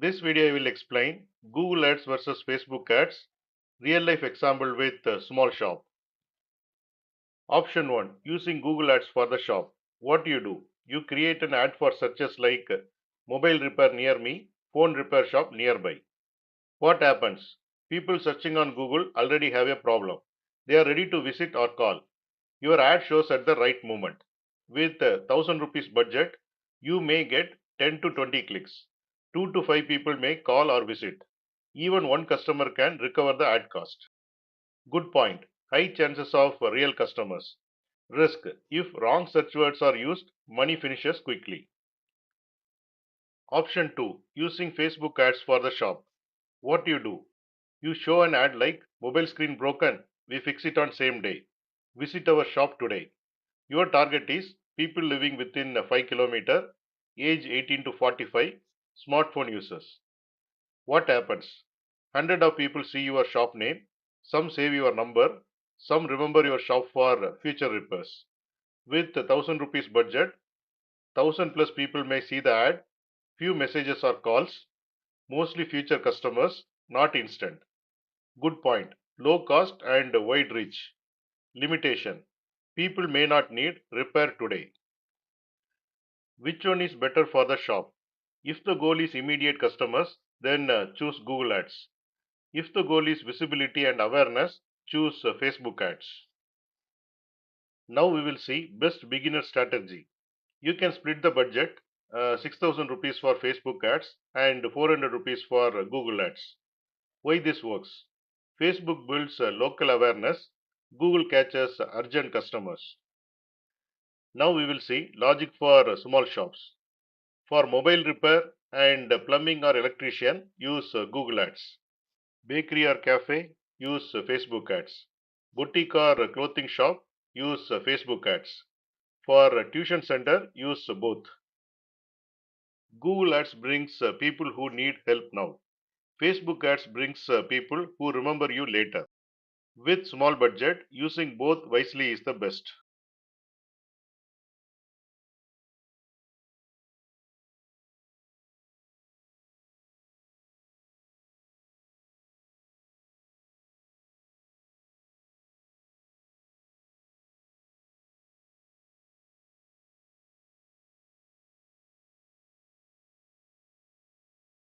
This video I will explain Google Ads versus Facebook Ads, real life example with small shop. Option 1. Using Google Ads for the shop. What you do? You create an ad for searches like mobile repair near me, phone repair shop nearby. What happens? People searching on Google already have a problem. They are ready to visit or call. Your ad shows at the right moment. With ₹1000 budget, you may get 10 to 20 clicks. 2 to 5 people may call or visit. Even one customer can recover the ad cost. Good point. High chances of real customers. Risk. If wrong search words are used, money finishes quickly. Option 2. Using Facebook ads for the shop. What you do? You show an ad like mobile screen broken, we fix it on same day. Visit our shop today. Your target is people living within 5 km, age 18 to 45, smartphone users. What happens? Hundred of people see your shop name, some save your number, some remember your shop for future repairs. With ₹1000 budget, 1000 plus people may see the ad, few messages or calls, mostly future customers, not instant. Good point. Low cost and wide reach. Limitation. People may not need repair today. Which one is better for the shop? If the goal is immediate customers, then choose Google Ads. If the goal is visibility and awareness, choose Facebook Ads. Now we will see best beginner strategy. You can split the budget, ₹6000 for Facebook Ads and ₹400 for Google Ads. Why this works? Facebook builds local awareness, Google catches urgent customers. Now we will see logic for small shops. For mobile repair and plumbing or electrician, use Google Ads. Bakery or cafe, use Facebook Ads. Boutique or clothing shop, use Facebook Ads. For tuition center, use both. Google Ads brings people who need help now. Facebook Ads brings people who remember you later. With small budget, using both wisely is the best.